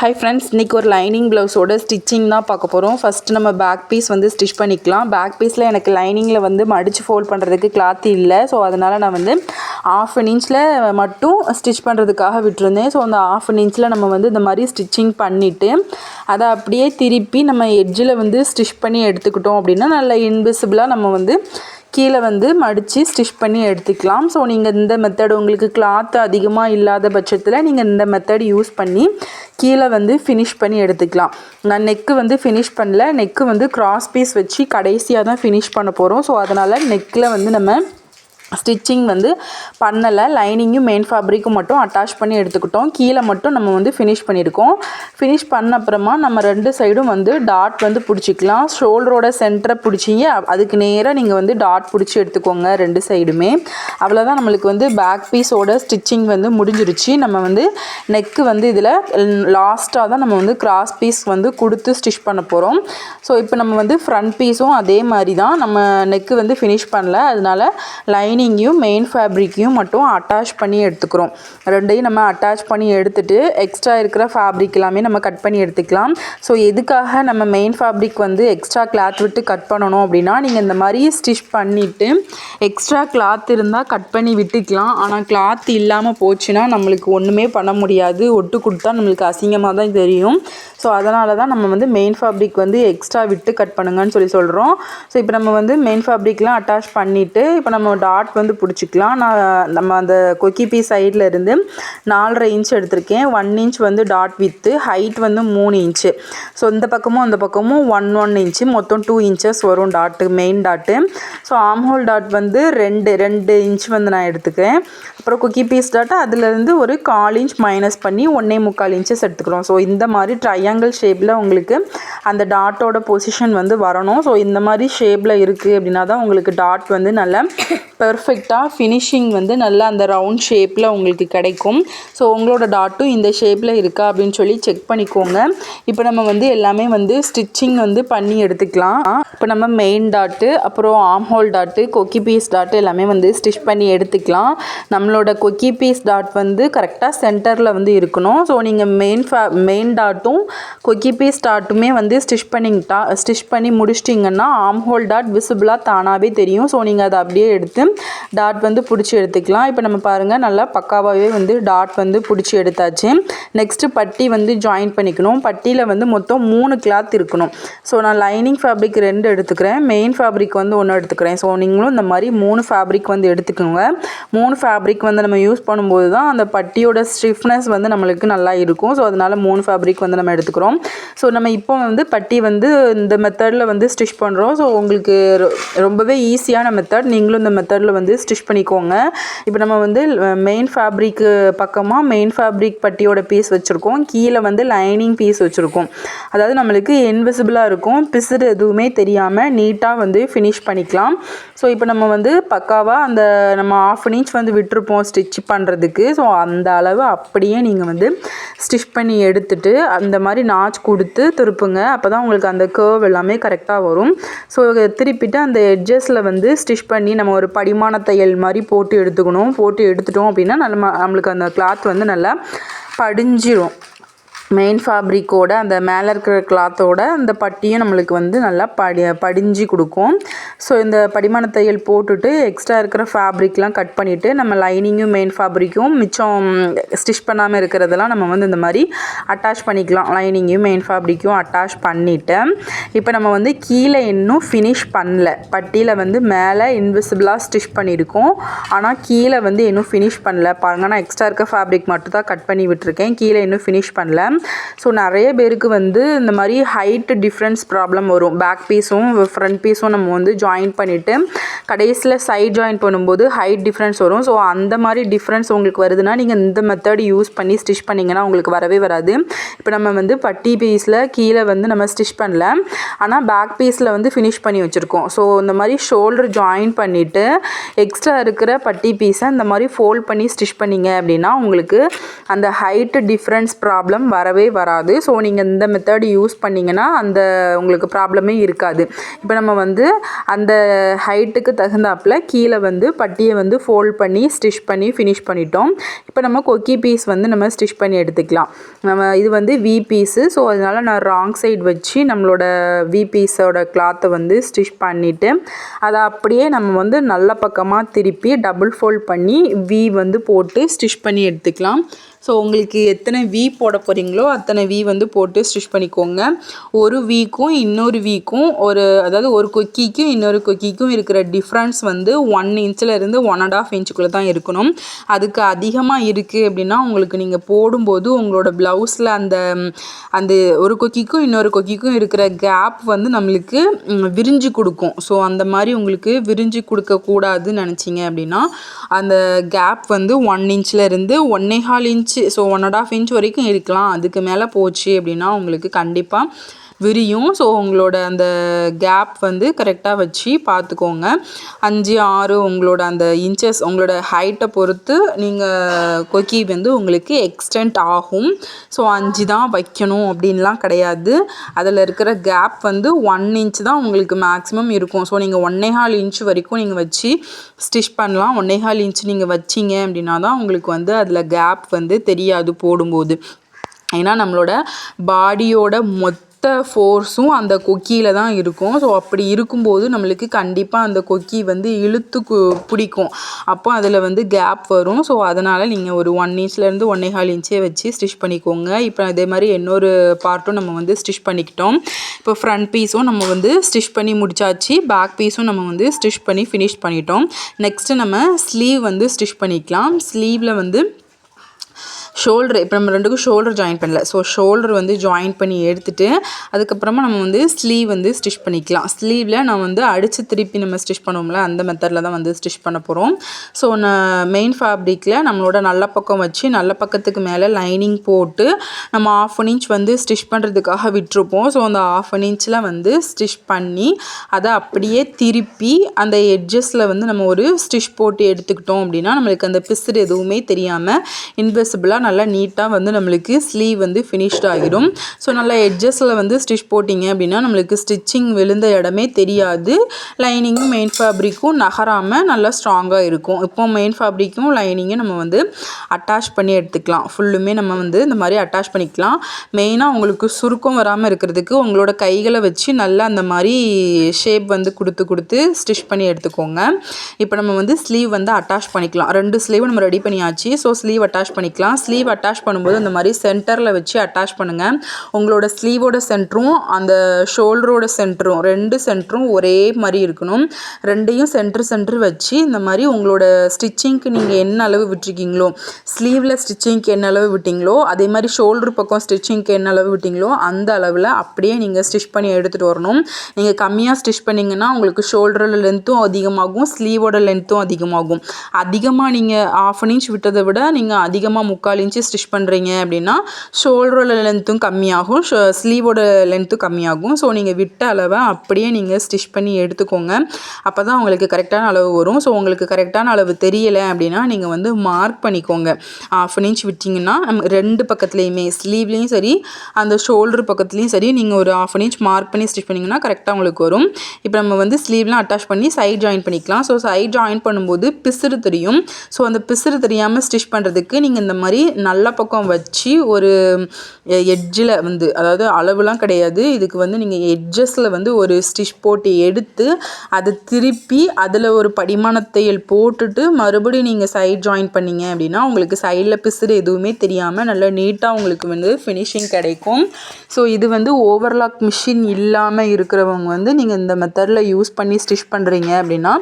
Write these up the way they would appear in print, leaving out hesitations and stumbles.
Hi friends, இன்றைக்கி ஒரு lining ப்ளவுஸோட ஸ்டிச்சிங் தான் பார்க்க போகிறோம். ஃபஸ்ட்டு நம்ம பேக் பீஸ் வந்து ஸ்டிச் பண்ணிக்கலாம். பேக் பீஸில் எனக்கு லைனிங்கில் வந்து மடித்து ஃபோல்ட் பண்ணுறதுக்கு கிளாத் இல்லை. ஸோ அதனால் நான் வந்து 1/2 இன்ச்சில் மட்டும் ஸ்டிச் பண்ணுறதுக்காக விட்டுருந்தேன். ஸோ அந்த 1/2 இன்ச்சில் நம்ம வந்து இந்த மாதிரி ஸ்டிச்சிங் பண்ணிவிட்டு அதை அப்படியே திருப்பி நம்ம எட்ஜில் வந்து ஸ்டிச் பண்ணி எடுத்துக்கிட்டோம் அப்படின்னா நல்லா இன்விசிபிளாக நம்ம வந்து கீழே வந்து மடித்து ஸ்டிச் பண்ணி எடுத்துக்கலாம். ஸோ நீங்கள் இந்த மெத்தட் உங்களுக்கு கிளாத் அதிகமாக இல்லாத பட்சத்தில் நீங்கள் இந்த மெத்தட் யூஸ் பண்ணி கீழே வந்து ஃபினிஷ் பண்ணி எடுத்துக்கலாம். நான் நெக்கு வந்து ஃபினிஷ் பண்ணல, நெக்கு வந்து கிராஸ் பீஸ் வச்சு கடைசியாக தான் ஃபினிஷ் பண்ண போகிறோம். ஸோ அதனால் நெக்கில் வந்து நம்ம ஸ்டிச்சிங் வந்து பண்ணலை. லைனிங்கும் மெயின் ஃபேப்ரிக்கும் மட்டும் அட்டாச் பண்ணி எடுத்துக்கிட்டோம். கீழே மட்டும் நம்ம வந்து ஃபினிஷ் பண்ணியிருக்கோம். ஃபினிஷ் பண்ண அப்புறமா நம்ம 2 சைடும் வந்து டாட் வந்து பிடிச்சிக்கலாம். ஷோல்டரோட சென்டரை பிடிச்சிங்க, அதுக்கு நேராக நீங்கள் வந்து டாட் பிடிச்சி எடுத்துக்கோங்க 2 சைடுமே. அவ்வளோதான், நம்மளுக்கு வந்து பேக் பீஸோட ஸ்டிச்சிங் வந்து முடிஞ்சிருச்சு. நம்ம வந்து நெக்கு வந்து இதில் லாஸ்ட்டாக தான் நம்ம வந்து கிராஸ் பீஸ் வந்து கொடுத்து ஸ்டிச் பண்ண போகிறோம். ஸோ இப்போ நம்ம வந்து ஃப்ரண்ட் பீஸும் அதே மாதிரி தான், நம்ம நெக்கு வந்து ஃபினிஷ் பண்ணல, அதனால லைனிங்கையும் மெயின் ஃபேப்ரிக்கையும் மட்டும் அட்டாச் பண்ணி எடுத்துக்கிறோம். 2ஐயும் நம்ம அட்டாச் பண்ணி எடுத்துகிட்டு எக்ஸ்ட்ரா இருக்கிற ஃபேப்ரிக் எல்லாமே நம்ம கட் பண்ணி எடுத்துக்கலாம். ஸோ எதுக்காக நம்ம மெயின் ஃபேப்ரிக் வந்து எக்ஸ்ட்ரா கிளாத் விட்டு கட் பண்ணணும் அப்படின்னா, நீங்கள் இந்த மாதிரி ஸ்டிச் பண்ணிவிட்டு எக்ஸ்ட்ரா கிளாத் இருந்தால் கட் பண்ணி விட்டுக்கலாம். ஆனால் கிளாத் இல்லாமல் போச்சுன்னா நம்மளுக்கு ஒன்றுமே பண்ண முடியாது, ஒட்டு கொடுத்தா நம்மளுக்கு அசிங்கமாக தான் தெரியும். ஸோ அதனால தான் நம்ம வந்து மெயின் ஃபேப்ரிக் வந்து எக்ஸ்ட்ரா விட்டு கட் பண்ணுங்கன்னு சொல்கிறோம். ஸோ இப்போ நம்ம வந்து மெயின் ஃபேப்ரிக்லாம் அட்டாச் பண்ணிவிட்டு இப்போ நம்ம டாட் வந்து பிடிச்சிக்கலாம். நம்ம அந்த கொக்கி பீஸ் சைடில் இருந்து 4.5 இன்ச் எடுத்திருக்கேன். 1 இன்ச் வந்து டாட் வித்து, ஹைட் வந்து 3 இன்ச்சு. ஸோ இந்த பக்கமும் அந்த பக்கமும் 1 இன்ச்சு, மொத்தம் 2 இன்ச்சஸ் வரும் டாட்டு, மெயின் டாட்டு. ஸோ ஆம்ஹோல் டாட் வந்து 2 இன்ச் வந்து நான் எடுத்துக்கிறேன். அப்புறம் கொக்கி பீஸ் டாட்டு அதிலேருந்து ஒரு 1/4 இன்ச் மைனஸ் பண்ணி 1.25 இன்ச்சஸ் எடுத்துக்கிறோம். ஸோ இந்த மாதிரி ட்ரையாங்கிள் ஷேப்பில் உங்களுக்கு அந்த டாட்டோட பொசிஷன் வந்து வரணும். ஸோ இந்த மாதிரி ஷேப்பில் இருக்குது அப்படின்னா தான் உங்களுக்கு டாட் வந்து நல்லா பெர்ஃபெக்டாக ஃபினிஷிங் வந்து நல்லா அந்த ரவுண்ட் ஷேப்பில் உங்களுக்கு கிடைக்கும். ஸோ உங்களோட டாட்டும் இந்த ஷேப்பில் இருக்கா அப்படின்னு சொல்லி செக் பண்ணிக்கோங்க. இப்போ நம்ம வந்து எல்லாமே வந்து ஸ்டிச்சிங் வந்து பண்ணி எடுத்துக்கலாம். இப்போ நம்ம மெயின் டாட்டு, அப்புறம் ஆம்ஹோல் டாட்டு, கொக்கி பீஸ் டாட்டு எல்லாமே வந்து ஸ்டிச் பண்ணி எடுத்துக்கலாம். நம்மளோட கொக்கி பீஸ் டாட் வந்து கரெக்டாக சென்டரில் வந்து இருக்கணும். ஸோ நீங்கள் மெயின் டாட்டும் கொக்கி பீஸ் டாட்டுமே வந்து ஸ்டிச் பண்ணி முடிச்சிட்டிங்கன்னா ஆம்ஹோல் டாட் விசிபிளாக தானாகவே தெரியும். ஸோ நீங்கள் அதை அப்படியே எடுத்து டாட் வந்து பிடிச்சி எடுத்துக்கலாம். இப்போ நம்ம பாருங்கள், நல்லா பக்காவாகவே வந்து டாட் வந்து பிடிச்சி எடுத்தாச்சு. நெக்ஸ்ட்டு பட்டி வந்து ஜாயின் பண்ணிக்கணும். பட்டியில் வந்து மொத்தம் 3 கிளாத் இருக்கணும். ஸோ நான் லைனிங் ஃபேப்ரிக் 2 எடுத்துக்கிறேன், மெயின் ஃபேப்ரிக் வந்து 1 எடுத்துக்கிறேன். ஸோ நீங்களும் இந்த மாதிரி 3 ஃபேப்ரிக் வந்து எடுத்துக்கோங்க. 3 ஃபேப்ரிக் வந்து நம்ம யூஸ் பண்ணும்போது தான் அந்த பட்டியோட ஸ்டிஃப்னஸ் வந்து நம்மளுக்கு நல்லா இருக்கும். ஸோ அதனால் 3 ஃபேப்ரிக் வந்து நம்ம எடுத்துக்கிறோம். ஸோ நம்ம இப்போ வந்து பட்டி வந்து இந்த மெத்தடில் வந்து ஸ்டிச் பண்ணுறோம். ஸோ உங்களுக்கு ரொம்பவே ஈஸியான மெத்தட், நீங்களும் இந்த மெத்தடில் வந்து ஸ்டிச் பண்ணிக்கோங்க. இப்போ நம்ம வந்து மெயின் ஃபேப்ரிக்கு பக்கமாக மெயின் ஃபேப்ரிக் பட்டியோட பீஸ் வச்சுருக்கோம், கீழே வந்து லைனிங் பீஸ் வச்சுருக்கோம். அதாவது நம்மளுக்கு இன்விசிபிளாக இருக்கும், பிசுறு எதுவுமே தெரியாமல் நீட்டாக வந்து ஃபினிஷ் பண்ணிக்கலாம். ஸோ இப்போ நம்ம வந்து பக்காவாக அந்த நம்ம 1/2 இன்ச் வந்து விட்டுருப்போம் ஸ்டிச் பண்ணுறதுக்கு. ஸோ அந்த அளவு அப்படியே நீங்கள் வந்து ஸ்டிச் பண்ணி எடுத்துட்டு அந்த மாதிரி நாச் கொடுத்து திருப்புங்க. அப்போ தான் உங்களுக்கு அந்த கர்வ் எல்லாமே கரெக்டாக வரும். ஸோ திருப்பிட்டு அந்த எட்ஜஸில் வந்து ஸ்டிச் பண்ணி நம்ம ஒரு படிமான தையல் மாதிரி போட்டு எடுத்துக்கணும். போட்டு எடுத்துட்டோம் அப்படின்னா நம்மளுக்கு அந்த கிளாத் வந்து நல்லா படிஞ்சிரும். மெயின் ஃபேப்ரிக்கோட அந்த மேலே இருக்கிற கிளாத்தோட அந்த பட்டியும் நம்மளுக்கு வந்து நல்லா படிஞ்சு கொடுக்கும். ஸோ இந்த படிமான தையல் போட்டுட்டு எக்ஸ்ட்ரா இருக்கிற ஃபேப்ரிக்லாம் கட் பண்ணிவிட்டு நம்ம லைனிங்கும் மெயின் ஃபேப்ரிக்கும் மிச்சம் ஸ்டிச் பண்ணாமல் இருக்கிறதெல்லாம் நம்ம வந்து இந்த மாதிரி அட்டாச் பண்ணிக்கலாம். லைனிங்கையும் மெயின் ஃபேப்ரிக்கும் அட்டாச் பண்ணிவிட்டு இப்போ நம்ம வந்து கீழே இன்னும் ஃபினிஷ் பண்ணல. பட்டியில் வந்து மேலே இன்விசிபிளாக ஸ்டிச் பண்ணியிருக்கோம், ஆனால் கீழே வந்து இன்னும் ஃபினிஷ் பண்ணல. பாருங்கள், நான் எக்ஸ்ட்ரா இருக்க ஃபேப்ரிக் மட்டும் தான் கட் பண்ணி விட்டுருக்கேன், கீழே இன்னும் ஃபினிஷ் பண்ணல. ஸோ நிறைய பேருக்கு வந்து இந்த மாதிரி ஹைட் டிஃப்ரென்ஸ் ப்ராப்ளம் வரும். பேக் பீஸும் ஃப்ரண்ட் பீஸும் நம்ம வந்து ஜாயின் பண்ணிவிட்டு கடைசியில் சைட் ஜாயின் பண்ணும்போது ஹைட் டிஃப்ரென்ஸ் வரும். ஸோ அந்த மாதிரி டிஃப்ரென்ஸ் உங்களுக்கு வருதுன்னா நீங்கள் இந்த மெத்தட் யூஸ் பண்ணி ஸ்டிச் பண்ணிங்கன்னா உங்களுக்கு வரவே வராது. இப்போ நம்ம வந்து பட்டி பீஸில் கீழே வந்து நம்ம ஸ்டிச் பண்ணல, ஆனால் பேக் பீஸில் வந்து ஃபினிஷ் பண்ணி வச்சுருக்கோம். ஸோ இந்த மாதிரி ஷோல்டர் ஜாயின் பண்ணிவிட்டு எக்ஸ்ட்ரா இருக்கிற பட்டி பீஸை இந்த மாதிரி ஃபோல்ட் பண்ணி ஸ்டிச் பண்ணிங்க அப்படின்னா உங்களுக்கு அந்த ஹைட்டு டிஃப்ரென்ஸ் ப்ராப்ளம் வரவே வராது. ஸோ நீங்கள் இந்த மெத்தட் யூஸ் பண்ணிங்கன்னா அந்த உங்களுக்கு ப்ராப்ளமே இருக்காது. இப்போ நம்ம வந்து அந்த ஹைட்டுக்கு தகுந்தாப்பில் கீழே வந்து பட்டியை வந்து ஃபோல்ட் பண்ணி ஸ்டிச் பண்ணி ஃபினிஷ் பண்ணிட்டோம். இப்போ நம்ம கொக்கி பீஸ் வந்து நம்ம ஸ்டிச் பண்ணி எடுத்துக்கலாம். நம்ம இது வந்து வி பீஸு, ஸோ அதனால் நான் ராங் சைடு வச்சு நம்மளோட வி பீஸோட கிளாத்தை வந்து ஸ்டிச் பண்ணிவிட்டு அதை அப்படியே நம்ம வந்து நல்ல பக்கமாக திருப்பி டபுள் ஃபோல்ட் பண்ணி வி வந்து போட்டு ஸ்டிச் பண்ணி எடுத்துக்கலாம். ஸோ உங்களுக்கு எத்தனை வி போட போகிறீங்களோ அத்தனை வி வந்து போட்டு ஸ்டிச் பண்ணிக்கோங்க. ஒரு வீக்கும் இன்னொரு வீக்கும் அதாவது ஒரு கொக்கிக்கும் இன்னொரு கொக்கிக்கும் இருக்கிற டிஃப்ரென்ஸ் வந்து 1 இன்ச்சிலேருந்து 1.5 இன்ச்சுக்குள்ளே தான் இருக்கணும். அதுக்கு அதிகமாக இருக்குது அப்படின்னா உங்களுக்கு நீங்கள் போடும்போது உங்களோட ப்ளவுஸில் அந்த ஒரு கொக்கிக்கும் இன்னொரு கொக்கிக்கும் இருக்கிற கேப் வந்து நம்மளுக்கு விரிஞ்சு கொடுக்கும். ஸோ அந்த மாதிரி உங்களுக்கு விரிஞ்சு கொடுக்கக்கூடாதுன்னு நினச்சிங்க அப்படின்னா அந்த கேப் வந்து 1 இன்ச்சிலேருந்து 1.25 இன்ச், ஸோ 1.5 இன்ச் வரைக்கும் இருக்கலாம். அதுக்கு மேலே போச்சு அப்படின்னா உங்களுக்கு கண்டிப்பாக விரியும். ஸோ உங்களோட அந்த கேப் வந்து கரெக்டாக வச்சு பார்த்துக்கோங்க. 5, 6 உங்களோட அந்த இன்ச்சஸ் உங்களோட ஹைட்டை பொறுத்து நீங்கள் கொக்கி வந்து உங்களுக்கு எக்ஸ்டெண்ட் ஆகும். ஸோ 5 தான் வைக்கணும் அப்படின்லாம் கிடையாது. அதில் இருக்கிற கேப் வந்து 1 இன்ச் தான் உங்களுக்கு மேக்ஸிமம் இருக்கும். ஸோ நீங்கள் 1.25 இன்ச் வரைக்கும் நீங்கள் வச்சு ஸ்டிச் பண்ணலாம். 1.25 இன்ச் நீங்கள் வச்சிங்க அப்படின்னா தான் உங்களுக்கு வந்து அதில் கேப் வந்து தெரியாது போடும்போது. ஏன்னா நம்மளோட பாடியோட மொத்த ஃபோர்ஸும் அந்த கொக்கியில் தான் இருக்கும். ஸோ அப்படி இருக்கும்போது நம்மளுக்கு கண்டிப்பாக அந்த கொக்கி வந்து இழுத்து பிடிக்கும். அப்போ அதில் வந்து கேப் வரும். ஸோ அதனால் நீங்கள் ஒரு 1 இன்ச்லேருந்து 1.25 இன்ச்சே வச்சு ஸ்டிச் பண்ணிக்கோங்க. இப்போ அதே மாதிரி இன்னொரு பார்ட்டும் நம்ம வந்து ஸ்டிச் பண்ணிக்கிட்டோம். இப்போ ஃப்ரண்ட் பீஸும் நம்ம வந்து ஸ்டிச் பண்ணி முடிச்சாச்சு. பேக் பீஸும் நம்ம வந்து ஸ்டிச் பண்ணி ஃபினிஷ் பண்ணிட்டோம். நெக்ஸ்ட்டு நம்ம ஸ்லீவ் வந்து ஸ்டிச் பண்ணிக்கலாம். ஸ்லீவில் வந்து ஷோல்டர், இப்போ நம்ம ரெண்டுக்கும் ஷோல்டர் ஜாயின் பண்ணல. ஸோ ஷோல்டர் வந்து ஜாயின் பண்ணி எடுத்துகிட்டு அதுக்கப்புறமா நம்ம வந்து ஸ்லீவ் வந்து ஸ்டிச் பண்ணிக்கலாம். ஸ்லீவில் நான் வந்து அடித்து திருப்பி நம்ம ஸ்டிச் பண்ணுவோம்ல அந்த மெத்தடில் தான் வந்து ஸ்டிச் பண்ண போகிறோம். ஸோ நான் மெயின் ஃபேப்ரிக்கில் நம்மளோட நல்ல பக்கம் வச்சு நல்ல பக்கத்துக்கு மேலே லைனிங் போட்டு நம்ம 1/2 இன்ச் வந்து ஸ்டிச் பண்ணுறதுக்காக விட்டுருப்போம். ஸோ அந்த 1/2 இன்ச்சில் வந்து ஸ்டிச் பண்ணி அதை அப்படியே திருப்பி அந்த எட்ஜஸில் வந்து நம்ம ஒரு ஸ்டிச் போட்டு எடுத்துக்கிட்டோம் அப்படின்னா நம்மளுக்கு அந்த பிசுறு எதுவுமே தெரியாமல் இன்விசிபிளாக நல்லா நீட்டாக வந்து நம்மளுக்கு ஸ்லீவ் வந்து ஃபினிஷ்ட் ஆகிடும். ஸோ நல்லா எட்ஜஸில் வந்து ஸ்டிச் போட்டிங்க அப்படின்னா நம்மளுக்கு ஸ்டிச்சிங் விழுந்த இடமே தெரியாது. லைனிங்கும் மெயின் ஃபேப்ரிக்கும் நகராமல் நல்லா ஸ்ட்ராங்காக இருக்கும். இப்போ மெயின் ஃபேப்ரிக்கும் லைனிங்கும் நம்ம வந்து அட்டாச் பண்ணி எடுத்துக்கலாம். ஃபுல்லுமே நம்ம வந்து இந்த மாதிரி அட்டாச் பண்ணிக்கலாம். மெயினாக உங்களுக்கு சுருக்கம் வராமல் இருக்கிறதுக்கு உங்களோட கைகளை வச்சு நல்லா அந்த மாதிரி ஷேப் வந்து கொடுத்து ஸ்டிச் பண்ணி எடுத்துக்கோங்க. இப்போ நம்ம வந்து ஸ்லீவ் வந்து அட்டாச் பண்ணிக்கலாம். 2 ஸ்லீவ் நம்ம ரெடி பண்ணியாச்சு. ஸோ ஸ்லீவ் அட்டாச் பண்ணிக்கலாம். ஸ்லீவ் அட்டாச் பண்ணும்போது இந்த மாதிரி சென்டரில் வச்சு அட்டாச் பண்ணுங்கள். உங்களோட ஸ்லீவோட சென்டரும் அந்த ஷோல்டரோட சென்டரும் 2 சென்டரும் ஒரே மாதிரி இருக்கணும். 2யும் சென்டர் வச்சு இந்த மாதிரி உங்களோட ஸ்டிச்சிங்க்கு நீங்கள் என்ன அளவு விட்டுருக்கீங்களோ, ஸ்லீவில் ஸ்டிச்சிங்க்கு என்ன அளவு விட்டிங்களோ அதே மாதிரி ஷோல்டர் பக்கம் ஸ்டிச்சிங்க்கு என்ன அளவு விட்டிங்களோ அந்த அளவில் அப்படியே நீங்கள் ஸ்டிச் பண்ணி எடுத்துகிட்டு வரணும். நீங்கள் கம்மியாக ஸ்டிச் பண்ணிங்கன்னா உங்களுக்கு ஷோல்டரோட லென்த்தும் அதிகமாகும், ஸ்லீவோட லென்த்தும் அதிகமாகும். அதிகமாக நீங்கள் 1/2 இன்ச் விட்டதை விட நீங்கள் அதிகமாக 3/4 இன்ச்சு ஸ்டிச் பண்ணுறீங்க அப்படின்னா ஷோல்டரோட லென்த்தும் கம்மியாகும், ஸ்லீவோட லென்த்தும் கம்மியாகும். ஸோ நீங்கள் விட்ட அளவை அப்படியே நீங்கள் ஸ்டிச் பண்ணி எடுத்துக்கோங்க. அப்போ தான் உங்களுக்கு கரெக்டான அளவு வரும். ஸோ உங்களுக்கு கரெக்டான அளவு தெரியலை அப்படின்னா நீங்கள் வந்து மார்க் பண்ணிக்கோங்க. 1/2 இன்ச் விட்டிங்கன்னா நம்ம 2 பக்கத்துலேயுமே ஸ்லீவ்லேயும் சரி அந்த ஷோல்டர் பக்கத்துலேயும் சரி நீங்கள் ஒரு 1/2 இன்ச் மார்க் பண்ணி ஸ்டிச் பண்ணிங்கன்னா கரெக்டாக உங்களுக்கு வரும். இப்போ நம்ம வந்து ஸ்லீவ்லாம் அட்டாச் பண்ணி சைட் ஜாயின் பண்ணிக்கலாம். ஸோ சைட் ஜாயின் பண்ணும்போது பிசுறு தெரியும். ஸோ அந்த பிசுறு தெரியாமல் ஸ்டிச் பண்ணுறதுக்கு நீங்கள் இந்த மாதிரி நல்ல பக்கம் வச்சு ஒரு எட்ஜில் வந்து, அதாவது அளவுலாம் கிடையாது, இதுக்கு வந்து நீங்கள் எட்ஜஸில் வந்து ஒரு ஸ்டிச் போட்டு எடுத்து அதை திருப்பி அதில் ஒரு படிமான தையல் போட்டுட்டு மறுபடியும் நீங்கள் சைட் ஜாயின் பண்ணிங்க அப்படின்னா உங்களுக்கு சைடில் பிசுறு எதுவுமே தெரியாமல் நல்லா நீட்டாக உங்களுக்கு வந்து ஃபினிஷிங் கிடைக்கும். ஸோ இது வந்து ஓவர்லாக் மிஷின் இல்லாமல் இருக்கிறவங்க வந்து நீங்கள் இந்த மெத்தடில் யூஸ் பண்ணி ஸ்டிச் பண்ணுறீங்க அப்படின்னா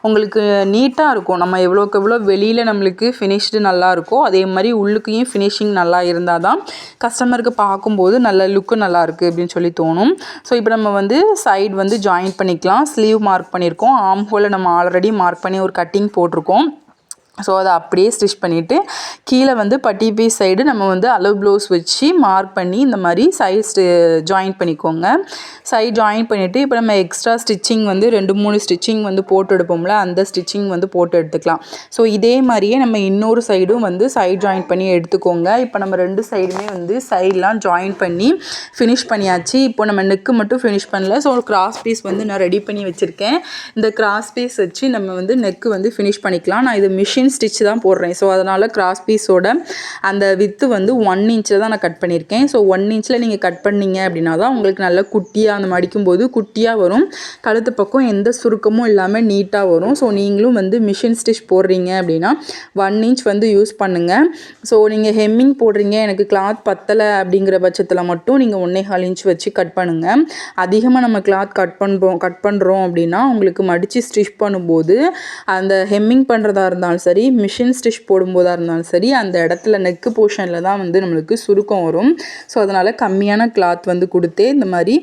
உங்களுக்கு நீட்டாக இருக்கும். நம்ம எவ்வளோக்கு எவ்வளோ வெளியில் நம்மளுக்கு ஃபினிஷ்டு நல்லா இருக்கோ அதே மாதிரி உள்ளுக்கையும் ஃபினிஷிங் நல்லா இருந்தால் தான் கஸ்டமருக்கு பார்க்கும்போது நல்ல லுக்கு நல்லாயிருக்கு அப்படின்னு சொல்லி தோணும். ஸோ இப்போ நம்ம வந்து சைடு வந்து ஜாயின் பண்ணிக்கலாம். ஸ்லீவ் மார்க் பண்ணியிருக்கோம். ஆம் ஹோலை நம்ம ஆல்ரெடி மார்க் பண்ணி ஒரு கட்டிங் போட்டிருக்கோம். ஸோ அதை அப்படியே ஸ்டிச் பண்ணிவிட்டு கீழே வந்து பட்டி பீஸ் சைடு நம்ம வந்து அளவு ப்ளவுஸ் வச்சு மார்க் பண்ணி இந்த மாதிரி சைட் ஜாயின் பண்ணிக்கோங்க. சைட் ஜாயின் பண்ணிவிட்டு இப்போ நம்ம எக்ஸ்ட்ரா ஸ்டிச்சிங் வந்து 2-3 ஸ்டிச்சிங் வந்து போட்டு எடுப்போம்ல, அந்த ஸ்டிச்சிங் வந்து போட்டு எடுத்துக்கலாம். ஸோ இதே மாதிரியே நம்ம இன்னொரு சைடும் வந்து சைட் ஜாயின் பண்ணி எடுத்துக்கோங்க. இப்போ நம்ம 2 சைடுமே வந்து சைட்லாம் ஜாயின் பண்ணி ஃபினிஷ் பண்ணியாச்சு. இப்போ நம்ம நெக்கு மட்டும் ஃபினிஷ் பண்ணல. ஸோ கிராஸ் பீஸ் வந்து நான் ரெடி பண்ணி வச்சுருக்கேன். இந்த கிராஸ் பீஸ் வச்சு நம்ம வந்து நெக்கு வந்து ஃபினிஷ் பண்ணிக்கலாம். நான் இது மிஷின் ஸ்டிச் தான் போடுறேன். ஸோ அதனால் கிராஸ் பீஸோட அந்த வித்து வந்து 1 இன்ச்சில் தான் நான் கட் பண்ணியிருக்கேன். ஸோ 1 இன்ச்சில் நீங்கள் கட் பண்ணிங்க அப்படின்னா தான் உங்களுக்கு நல்லா குட்டியாக அந்த மடிக்கும்போது குட்டியாக வரும். கழுத்து பக்கம் எந்த சுருக்கமும் இல்லாமல் நீட்டாக வரும். ஸோ நீங்களும் வந்து மிஷின் ஸ்டிச் போடுறீங்க அப்படின்னா 1 இன்ச் வந்து யூஸ் பண்ணுங்கள். ஸோ நீங்கள் ஹெம்மிங் போடுறீங்க, எனக்கு கிளாத் பத்தலை அப்படிங்கிற பட்சத்தில் மட்டும் நீங்கள் 1.25 இன்ச் வச்சு கட் பண்ணுங்கள். அதிகமாக நம்ம கிளாத் கட் பண்ணுறோம் அப்படின்னா உங்களுக்கு மடித்து ஸ்டிச் பண்ணும்போது அந்த ஹெம்மிங் பண்ணுறதா இருந்தாலும் சரி, மிஷின் ஸ்டிச் போடும்போதாக இருந்தாலும் சரி, அந்த இடத்துல நெக்கு போர்ஷனில் தான் வந்து நம்மளுக்கு சுருக்கம் வரும். ஸோ அதனால் கம்மியான கிளாத் வந்து கொடுத்தே இந்த மாதிரி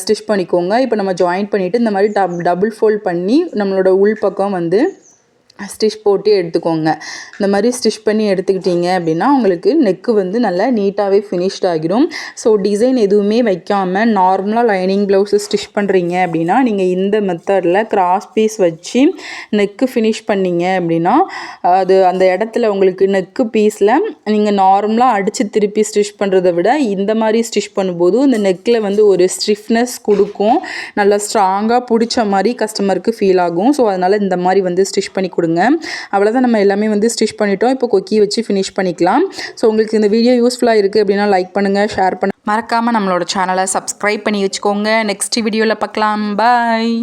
ஸ்டிச் பண்ணிக்கோங்க. இப்போ நம்ம ஜாயின் பண்ணிவிட்டு இந்த மாதிரி டபுள் ஃபோல்ட் பண்ணி நம்மளோட உள் பக்கம் வந்து ஸ்டிச் போட்டு எடுத்துக்கோங்க. இந்த மாதிரி ஸ்டிச் பண்ணி எடுத்துக்கிட்டிங்க அப்படின்னா உங்களுக்கு நெக்கு வந்து நல்லா நீட்டாகவே ஃபினிஷ்ட் ஆகிடும். ஸோ டிசைன் எதுவுமே வைக்காமல் நார்மலாக லைனிங் ப்ளவுஸு ஸ்டிச் பண்ணுறீங்க அப்படின்னா நீங்கள் இந்த மெத்தடில் கிராஸ் பீஸ் வச்சு நெக்கு ஃபினிஷ் பண்ணிங்க அப்படின்னா அது அந்த இடத்துல உங்களுக்கு நெக்கு பீஸில் நீங்கள் நார்மலாக அடித்து திருப்பி ஸ்டிச் பண்ணுறதை விட இந்த மாதிரி ஸ்டிச் பண்ணும்போது இந்த நெக்கில் வந்து ஒரு ஸ்டிஃப்னஸ் கொடுக்கும். நல்லா ஸ்ட்ராங்காக பிடிச்ச மாதிரி கஸ்டமருக்கு ஃபீல் ஆகும். ஸோ அதனால் இந்த மாதிரி வந்து ஸ்டிச் பண்ணி கொடுங்க. அவ்வளோதான், நம்ம எல்லாமே வந்து ஸ்டிச் பண்ணிட்டோம். இப்போ கொக்கி வச்சு ஃபினிஷ் பண்ணிக்கலாம். ஸோ உங்களுக்கு இந்த வீடியோ யூஸ்ஃபுல்லாக இருக்குது அப்படின்னா லைக் பண்ணுங்கள், ஷேர் பண்ணுங்கள். மறக்காமல் நம்மளோட சேனலை சப்ஸ்கிரைப் பண்ணி வச்சுக்கோங்க. நெக்ஸ்ட் வீடியோவில் பார்க்கலாம். பாய்.